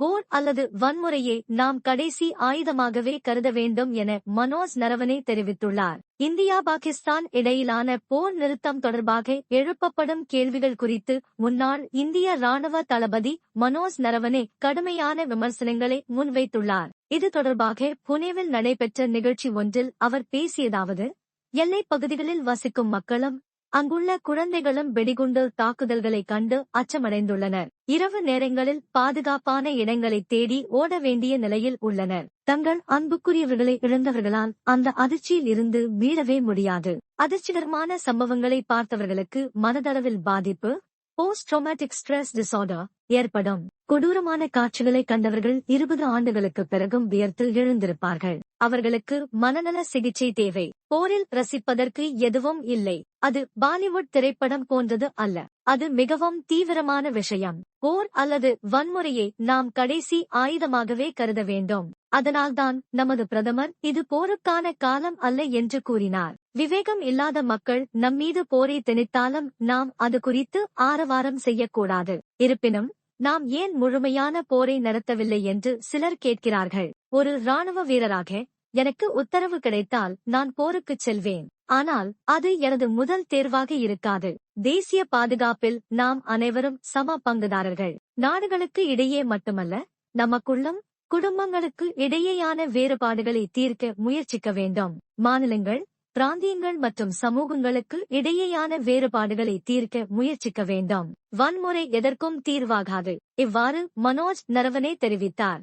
போர் அல்லது வன்முறையை நாம் கடைசி ஆயுதமாகவே கருத வேண்டும் என மனோஜ் நரவனே தெரிவித்துள்ளார். இந்தியா பாகிஸ்தான் இடையிலான போர் நிறுத்தம் தொடர்பாக எழுப்பப்படும் கேள்விகள் குறித்து முன்னாள் இந்திய ராணுவ தளபதி மனோஜ் நரவனே கடுமையான விமர்சனங்களை முன்வைத்துள்ளார். இது தொடர்பாக புனேவில் நடைபெற்ற நிகழ்ச்சி ஒன்றில் அவர் பேசியதாவது: எல்லைப் பகுதிகளில் வசிக்கும் மக்களும் அங்குள்ள குழந்தைகளும் வெடிகுண்டு தாக்குதல்களைக் கண்டு அச்சமடைந்துள்ளனர். இரவு நேரங்களில் பாதுகாப்பான இடங்களைத் தேடி ஓட வேண்டிய நிலையில் உள்ளனர். தங்கள் அன்புக்குரியவர்களை இழந்தவர்களால் அந்த அதிர்ச்சியில் இருந்து மீளவே முடியாது. அதிர்ச்சிகரமான சம்பவங்களை பார்த்தவர்களுக்கு மனதளவில் பாதிப்பு, போஸ்ட் ட்ராமாட்டிக் ஸ்ட்ரெஸ் டிசார்டர் ஏற்படும். கொடூரமான காட்சிகளை கண்டவர்கள் 20 ஆண்டுகளுக்கு பிறகும் வியர்த்து எழுந்திருப்பார்கள். அவர்களுக்கு மனநல சிகிச்சை தேவை. போரில் ரசிப்பதற்கு எதுவும் இல்லை. அது பாலிவுட் திரைப்படம் போன்றது அல்ல. அது மிகவும் தீவிரமான விஷயம். போர் அல்லது வன்முறையை நாம் கடைசி ஆயுதமாகவே கருத வேண்டும். அதனால்தான் நமது பிரதமர் இது போருக்கான காலம் அல்ல என்று கூறினார். விவேகம் இல்லாத மக்கள் நம்மீது போரை திணித்தாலும் நாம் அது குறித்து ஆரவாரம் செய்யக்கூடாது. இருப்பினும் நாம் ஏன் முழுமையான போரை நடத்தவில்லை என்று சிலர் கேட்கிறார்கள். ஒரு ராணுவ வீரராக எனக்கு உத்தரவு கிடைத்தால் நான் போருக்குச் செல்வேன். ஆனால் அது எனது முதல் தேர்வாக இருக்காது. தேசிய பாதுகாப்பில் நாம் அனைவரும் சம பங்குதாரர்கள். நாடுகளுக்கு இடையே மட்டுமல்ல, நமக்குள்ளும் குடும்பங்களுக்கு இடையேயான வேறுபாடுகளை தீர்க்க முயற்சிக்க வேண்டும். மாநிலங்கள், பிராந்தியங்கள் மற்றும் சமூகங்களுக்கு இடையேயான வேறுபாடுகளை தீர்க்க முயற்சிக்க வேண்டும். வன்முறை எதற்கும் தீர்வாகாது. இவ்வாறு மனோஜ் நரவனே தெரிவித்தார்.